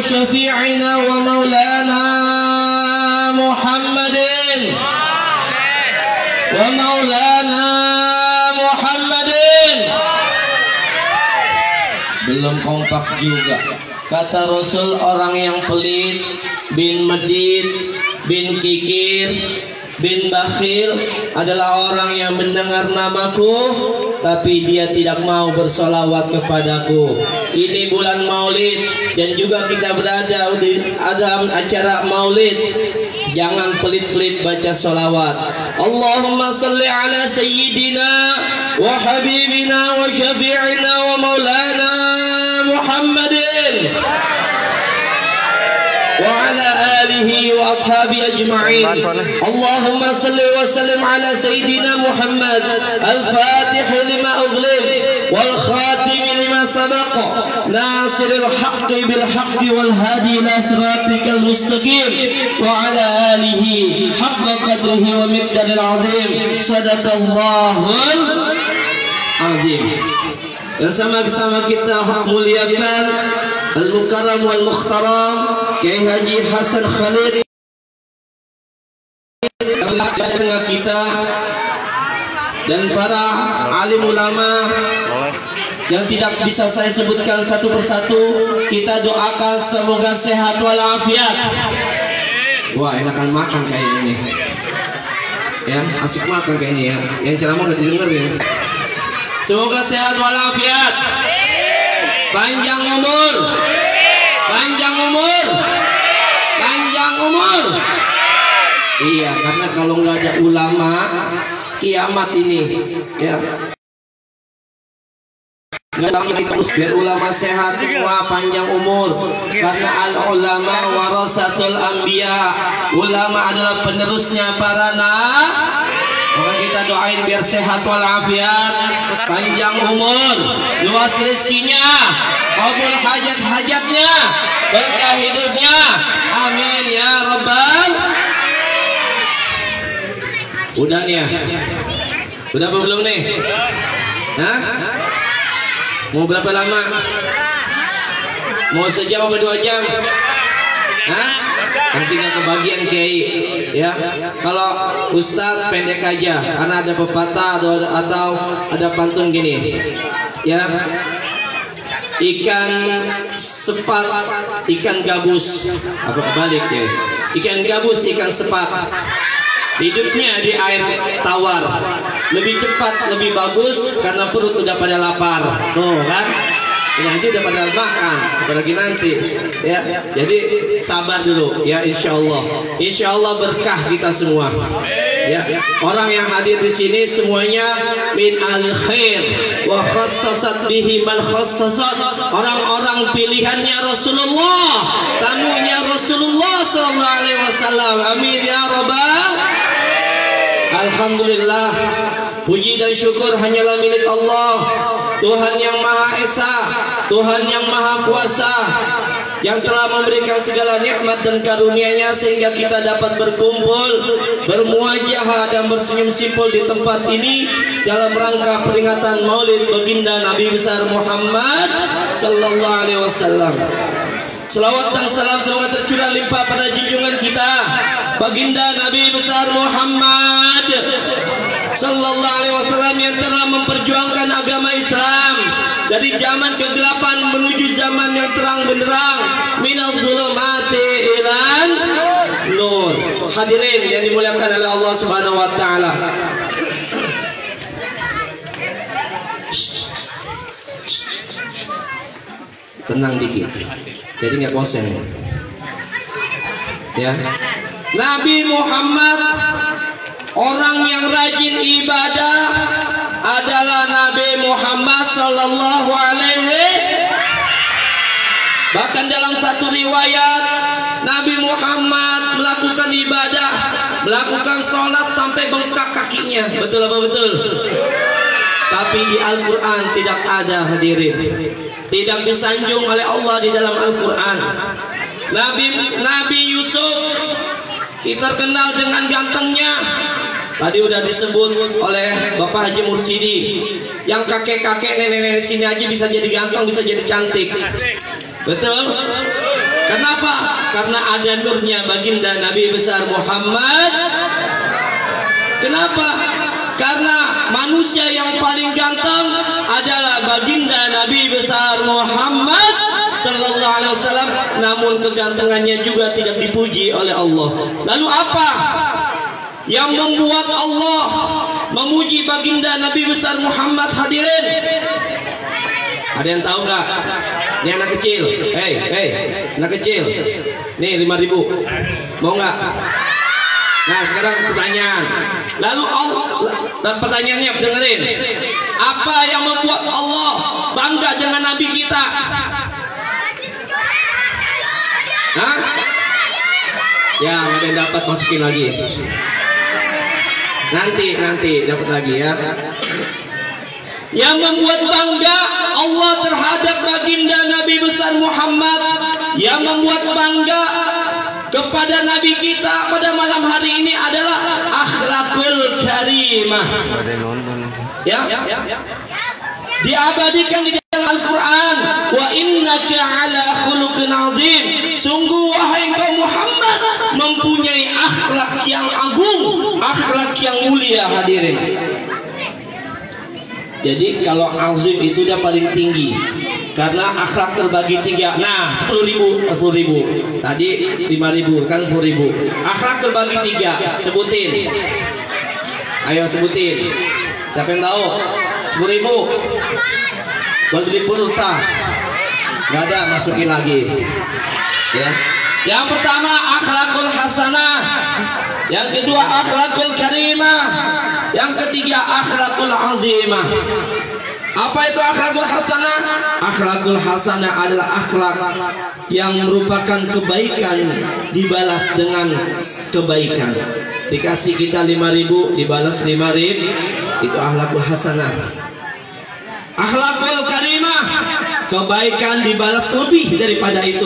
وشفيعنا ومولانا محمد Belum kompak juga. Kata Rasul, orang yang pelit, bin medit, bin kikir, bin bakhil adalah orang yang mendengar namaku tapi dia tidak mau bersolawat kepadaku. Ini bulan Maulid dan juga kita berada di acara Maulid. Jangan pelit-pelit baca solawat. Allahumma salli ala sayyidina wa habibina wa syafi'ina wa maulana Muhammadin وعلى آله وأصحابه أجمعين. اللهم صل وسلم على سيدنا محمد الفاتح لما أغلق والخاتم لما سبق ناصر الحق بالحق والهادي إلى صراطك المستقيم وعلى آله حق قدره ومقدار العظيم. صدق الله العظيم. Bersama-sama kita muliakan Al-Mukarram wal-Mukhtaram Kiai Haji Hasan Khalid tengah kita dan para alim ulama yang tidak bisa saya sebutkan satu persatu. Kita doakan semoga sehat walafiat. Wah, enakan makan kayak ini ya, asik makan kayaknya ya. Yang ceramah udah didengar ya. Semoga sehat walafiat, panjang umur, panjang umur, panjang umur. Iya, karena kalau nggak ada ulama, kiamat ini ya. Biar ulama sehat semua, panjang umur. Karena al ulama warasatul anbiya, ulama adalah penerusnya para nabi. Maka kita doain biar sehat walafiat, panjang umur, luas rezekinya, kabul hajat-hajatnya, berkah hidupnya. Amin ya rabbal. Udah nih ya? Udah apa belum nih? Hah? Mau berapa lama? Mau sejam atau 2 jam? Hah? Kan tinggal kebagian Kiai ya. Kalau Ustaz pendek aja karena ada pepatah atau ada pantun gini ya. Ikan sepat, ikan gabus, apa kebalik ya? Ikan gabus, ikan sepat. Hidupnya di air tawar. Lebih cepat, lebih bagus karena perut udah pada lapar. Tuh kan? Nanti udah pada makan, apalagi nanti ya. Jadi sabar dulu ya, insya Allah berkah kita semua ya. Orang yang hadir di sini semuanya min al khair wa khassasat bihi man khassasat, orang-orang pilihannya Rasulullah, tamunya Rasulullah sallallahu alaihi wasallam. Amin ya rabbal. Alhamdulillah, puji dan syukur hanyalah milik Allah, Tuhan yang Maha Esa, Tuhan yang Maha Kuasa, yang telah memberikan segala nikmat dan karunia-Nya sehingga kita dapat berkumpul, bermuajahah dan bersenyum simpul di tempat ini dalam rangka peringatan Maulid Baginda Nabi besar Muhammad sallallahu alaihi wasallam. Selawat dan salam semoga tercurah limpah pada junjungan kita Baginda Nabi besar Muhammad sallallahu alaihi wasallam yang telah memperjuangkan agama Islam dari zaman kegelapan menuju zaman yang terang benderang, minal zulumati ilan nur. Hadirin yang dimuliakan oleh Allah Subhanahu wa taala. Tenang dikit, jadi nggak konsen ya. Nabi Muhammad, orang yang rajin ibadah adalah Nabi Muhammad sallallahu alaihi. Bahkan dalam satu riwayat Nabi Muhammad melakukan ibadah, melakukan sholat sampai bengkak kakinya. Betul apa betul? Tapi di Al-Quran tidak ada, hadirin. Tidak disanjung oleh Allah di dalam Al-Quran. Nabi Yusuf, kita kenal dengan gantengnya. Tadi udah disebut oleh Bapak Haji Mursidi, yang kakek-kakek nenek-nenek sini aja bisa jadi ganteng, bisa jadi cantik. Betul? Karena Karena ada nurnya baginda Nabi besar Muhammad. Kenapa? Karena manusia yang paling ganteng adalah baginda Nabi besar Muhammad sallallahu alaihi wasallam, namun kegantengannya juga tidak dipuji oleh Allah. Lalu apa yang membuat Allah memuji baginda Nabi besar Muhammad? Hadirin, ada yang tahu nggak? Ini anak kecil, anak kecil, nih 5.000, mau nggak? Nah sekarang pertanyaan. Lalu Allah, pertanyaannya dengerin. Apa yang membuat Allah bangga dengan Nabi kita? Hah? Ya, ada yang dapat, masukin lagi. Nanti dapat lagi ya. Yang membuat bangga Allah terhadap baginda Nabi besar Muhammad, yang membuat bangga kepada Nabi kita pada malam hari ini adalah akhlakul karimah. Ya, diabadikan di dalam Al-Quran. Wa innaka ala khuluqin azim. Sungguh wahai engkau Muhammad mempunyai akhlak yang agung, akhlak yang mulia. Hadirin, jadi kalau azim itu dia paling tinggi, karena akhlak terbagi 3. Nah 10.000 tadi 5.000 kan 10.000. Akhlak terbagi 3. Sebutin, ayo sebutin. Siapa yang tahu? 10.000 buat beli pulsa. Gak ada, masukin lagi ya. Yang pertama akhlakul hasanah, yang kedua akhlakul karimah, yang ketiga akhlakul azimah. Apa itu akhlakul hasanah? Akhlakul hasanah adalah akhlak yang merupakan kebaikan dibalas dengan kebaikan. Dikasih kita 5.000 dibalas 5.000, itu akhlakul hasanah. Akhlakul karimah, kebaikan dibalas lebih daripada itu.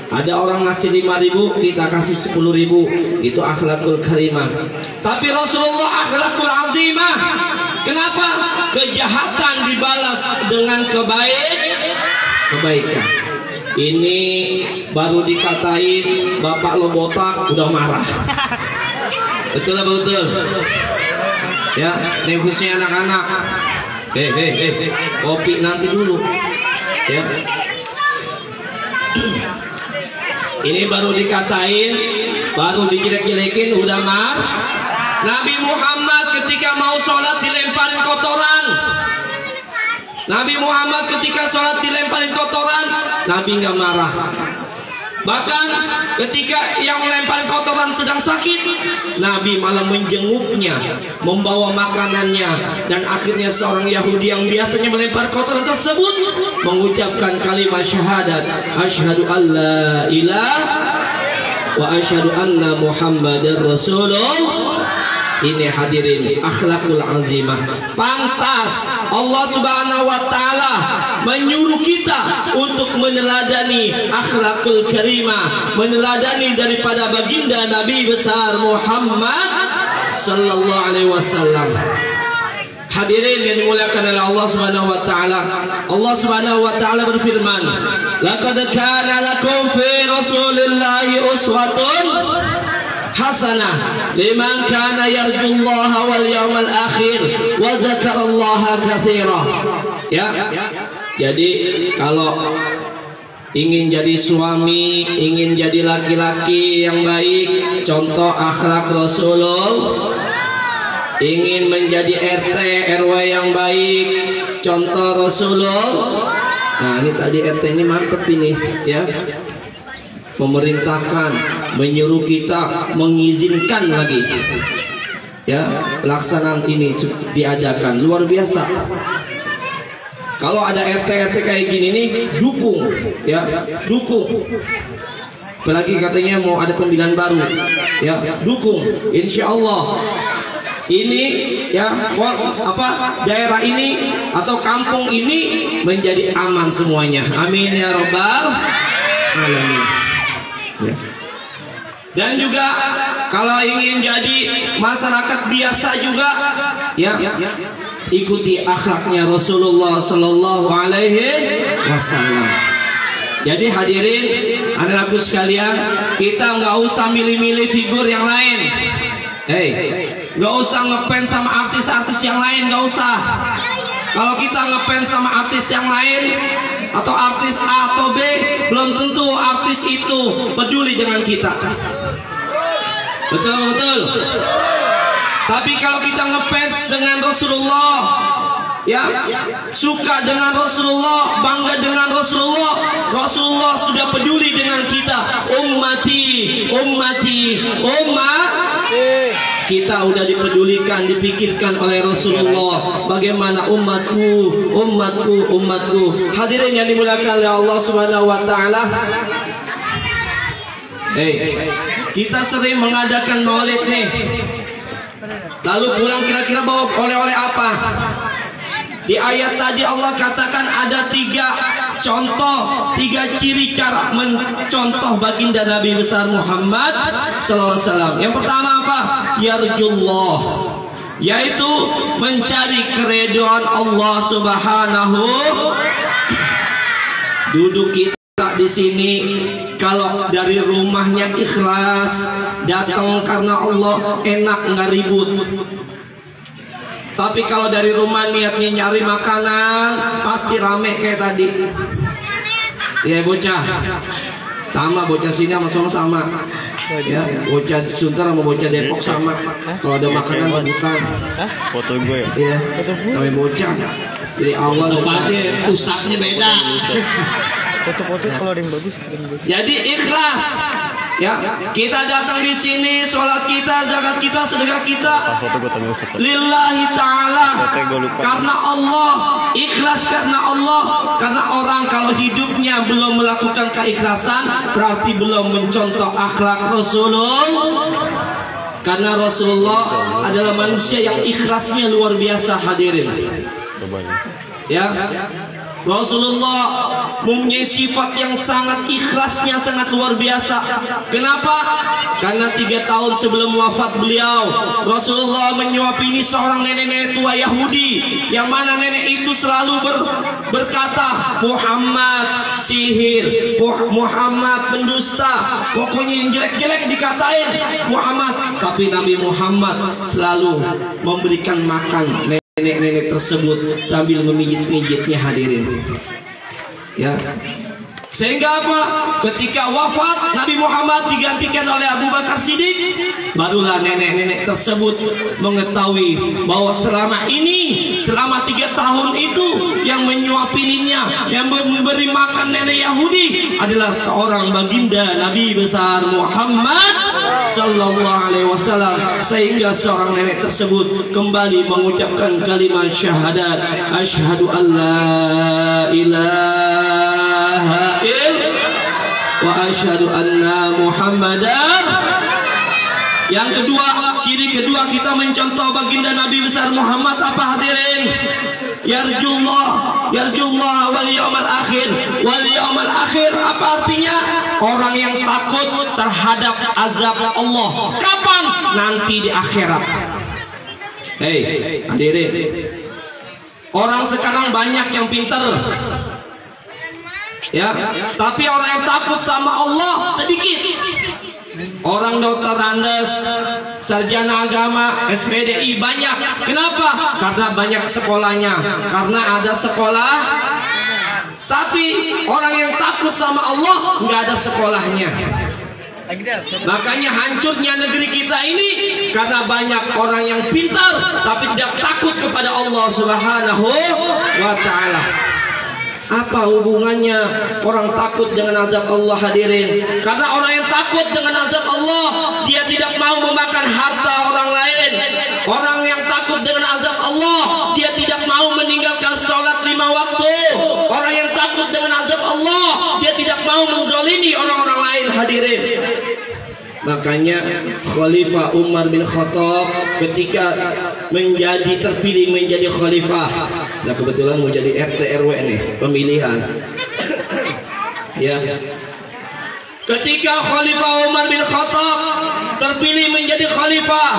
Ada orang ngasih 5.000, kita kasih 10.000, itu akhlakul karimah. Tapi Rasulullah akhlakul azimah. Kenapa? Kejahatan dibalas dengan kebaikan. Ini baru dikatain bapak lo botak udah marah. Betul apa betul? Ya, ini khususnya anak-anak. Kopi nanti dulu ya. Ini baru dikatain, baru dijelek-jelekin udah marah. Nabi Muhammad ketika mau sholat dilemparin kotoran. Nabi Muhammad ketika sholat dilemparin kotoran, Nabi nggak marah. Bahkan ketika yang melempar kotoran sedang sakit, Nabi malah menjenguknya, membawa makanannya. Dan akhirnya seorang Yahudi yang biasanya melempar kotoran tersebut mengucapkan kalimat syahadat, asyhadu alla ilaha wa asyhadu anna Muhammadar Rasulullah. Ini hadirin akhlakul azimah. Pantas Allah Subhanahu wa taala menyuruh kita untuk meneladani akhlakul karimah, meneladani daripada baginda Nabi besar Muhammad sallallahu alaihi wasallam. Hadirin yang dimuliakan oleh Allah Subhanahu wa taala. Allah Subhanahu wa taala berfirman, "Laqad kana lakum fi Rasulillahi uswatun hasanah liman kana yarjullaha wal yawmal akhir wa dzakarallaha katsira." Ya. Jadi kalau ingin jadi suami, ingin jadi laki-laki yang baik, contoh akhlak Rasulullah. Ingin menjadi RT RW yang baik, contoh Rasulullah. Nah, ini tadi RT ini mantep ini, ya. Memerintahkan, menyuruh kita, mengizinkan lagi. Ya, pelaksanaan ini diadakan luar biasa. Kalau ada RT kayak gini nih, dukung, ya, dukung. Apalagi katanya mau ada pemilihan baru, ya, dukung. Insya Allah ini, ya, daerah ini atau kampung ini menjadi aman semuanya. Amin ya robbal alamin. Ya. Dan juga kalau ingin jadi masyarakat biasa juga, ya, ikuti akhlaknya Rasulullah Sallallahu Alaihi Wasallam. Jadi hadirin, anak-anakku sekalian, kita nggak usah milih-milih figur yang lain. Nggak usah ngefans sama artis-artis yang lain, nggak usah. Kalau kita ngefans sama artis yang lain atau artis A atau B, belum tentu artis itu peduli dengan kita. Betul. Tapi kalau kita ngefans dengan Rasulullah, ya, suka dengan Rasulullah, bangga dengan Rasulullah, Rasulullah sudah peduli dengan kita. Ummati, kita udah dipedulikan, dipikirkan oleh Rasulullah. Bagaimana umatku. Hadirin yang dimuliakan oleh Allah Subhanahu wa taala. Kita sering mengadakan maulid nih. Lalu pulang kira-kira bawa oleh-oleh apa? Di ayat tadi Allah katakan ada 3 contoh, 3 ciri cara mencontoh baginda Nabi besar Muhammad sallallahu alaihi wasallam. Yang pertama apa? Yarjullah, yaitu mencari keridhaan Allah Subhanahu. Duduk kita di sini, kalau dari rumahnya ikhlas, datang karena Allah, enak, nggak ribut. Tapi kalau dari rumah niatnya nyari makanan, pasti rame kayak tadi. Ya bocah, sama bocah sini sama. Ya, bocah Sunter sama bocah Depok sama. Kalau ada makanan bukan. Foto gue ya? Iya. Namanya bocah. Jadi awal tempatnya ustadznya beda. Foto-foto kalau ada yang bagus. Jadi ikhlas. Ya, kita datang di sini, sholat kita, zakat kita, sedekah kita, lillahi ta'ala, karena Allah, ikhlas karena Allah. Karena orang kalau hidupnya belum melakukan keikhlasan, berarti belum mencontoh akhlak Rasulullah. Karena Rasulullah adalah manusia yang ikhlasnya luar biasa, hadirin. Ya, Rasulullah mempunyai sifat yang sangat ikhlasnya sangat luar biasa. Kenapa? Karena 3 tahun sebelum wafat beliau, Rasulullah menyuapini seorang nenek-nenek tua Yahudi, yang mana nenek itu selalu berkata, Muhammad sihir, Muhammad pendusta, pokoknya yang jelek-jelek dikatain Muhammad. Tapi Nabi Muhammad selalu memberikan makan nenek-nenek tersebut sambil memijit-mijitnya, hadirin. Ya. Sehingga apa? Ketika wafat Nabi Muhammad digantikan oleh Abu Bakar Siddiq, barulah nenek-nenek tersebut mengetahui bahwa selama 3 tahun itu yang menyuapininya, yang memberi makan nenek Yahudi adalah seorang baginda Nabi besar Muhammad sallallahu alaihi wasallam. Sehingga seorang nenek tersebut kembali mengucapkan kalimat syahadat, asyhadu an la ilaha wa asyhadu anna Muhammadar. Yang kedua, ciri kedua kita mencontoh baginda Nabi besar Muhammad apa, hadirin? Yarjullah wal yawmal akhir. Wal yawmal akhir apa artinya? Orang yang takut terhadap azab Allah. Kapan? Nanti di akhirat. Hadirin, orang sekarang banyak yang pintar, ya, tapi orang yang takut sama Allah sedikit. Orang dokter Andes, sarjana agama, SPDI banyak. Kenapa? Karena banyak sekolahnya. Karena ada sekolah. Tapi orang yang takut sama Allah nggak ada sekolahnya. Makanya hancurnya negeri kita ini karena banyak orang yang pintar tapi tidak takut kepada Allah Subhanahu wa ta'ala. Apa hubungannya orang takut dengan azab Allah, hadirin? Karena orang yang takut dengan azab Allah, dia tidak mau memakan harta orang lain. Orang yang takut dengan azab Allah, dia tidak mau meninggalkan sholat 5 waktu. Orang yang takut dengan azab Allah, dia tidak mau menzalimi orang-orang lain, hadirin. Makanya Khalifah Umar bin Khattab ketika terpilih menjadi khalifah, nah kebetulan mau jadi RT RW nih pemilihan. Ya. Ketika Khalifah Umar bin Khattab terpilih menjadi khalifah,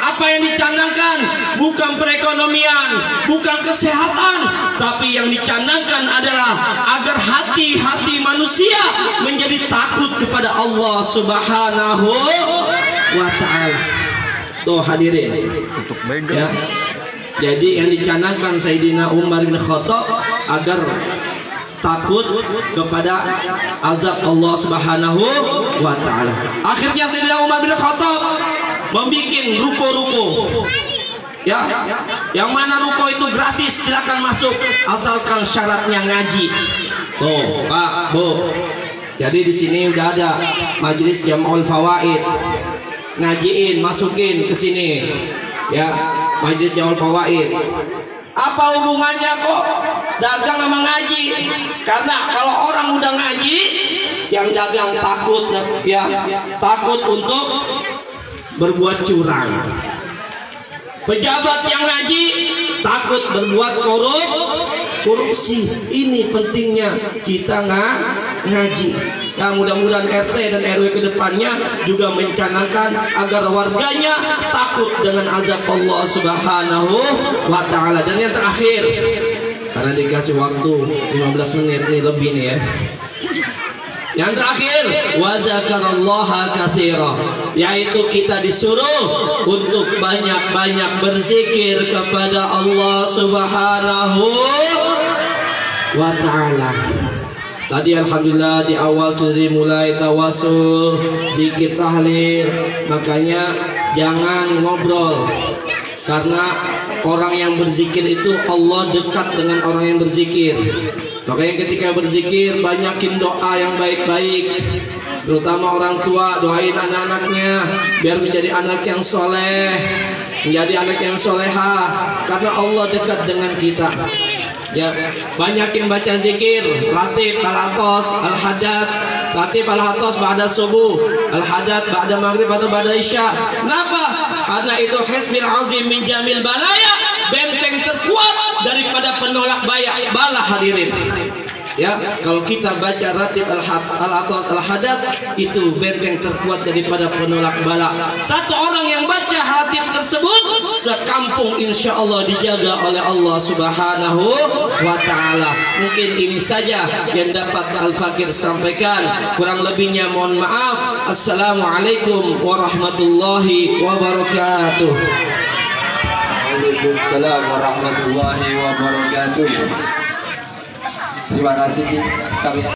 apa Apa yang dicanangkan bukan perekonomian, bukan kesehatan, tapi yang dicanangkan adalah agar hati-hati manusia menjadi takut kepada Allah Subhanahu wa ta'ala. Tuh hadirin, ya. Jadi yang dicanangkan Sayyidina Umar bin Khattab agar takut kepada azab Allah Subhanahu wa ta'ala. Akhirnya Sayyidina Umar bin Khattab membuat ruko-ruko, ya, yang mana ruko itu gratis, silakan masuk asalkan syaratnya ngaji. Tuh Pak, Bu, jadi di sini udah ada majelis Jam'ul Fawaid, ngajiin, masukin ke sini, ya, majelis Jam'ul Fawaid. Apa hubungannya kok dagang sama ngaji? Karena kalau orang udah ngaji, yang dagang takut, ya, takut untuk berbuat curang. Pejabat yang ngaji takut berbuat korupsi. Ini pentingnya kita ngaji. Ya, mudah-mudahan RT dan RW kedepannya juga mencanangkan agar warganya takut dengan azab Allah Subhanahu wa ta'ala. Dan yang terakhir, karena dikasih waktu 15 menit nih lebih nih ya. Yang terakhir, wa dzakarallaha katsira, yaitu kita disuruh untuk banyak-banyak berzikir kepada Allah Subhanahu wa ta'ala. Tadi alhamdulillah di awal sudah dimulai tawasul, zikir, tahlil. Makanya jangan ngobrol, karena orang yang berzikir itu Allah dekat dengan orang yang berzikir. Makanya ketika berzikir banyakin doa yang baik-baik, terutama orang tua, doain anak-anaknya biar menjadi anak yang soleh, menjadi anak yang soleha, karena Allah dekat dengan kita. Ya, banyakin baca zikir, ratib, al-atos, al-hadat, ratib al-atos ba'da subuh, al-hadat ba'da maghrib atau ba'da isya. Kenapa? Karena itu hisbil azim min jamil balaya, benteng terkuat daripada penolak bala hadirin. Ya, kalau kita baca ratib al-atos al-hadat, itu benteng terkuat daripada penolak bala. Satu orang yang baca ratib tersebut, sekampung insya Allah dijaga oleh Allah Subhanahu wa ta'ala. Mungkin ini saja yang dapat Al-Fakir sampaikan. Kurang lebihnya mohon maaf. Assalamualaikum warahmatullahi wabarakatuh. Waalaikumsalam warahmatullahi wabarakatuh. Terima kasih kami.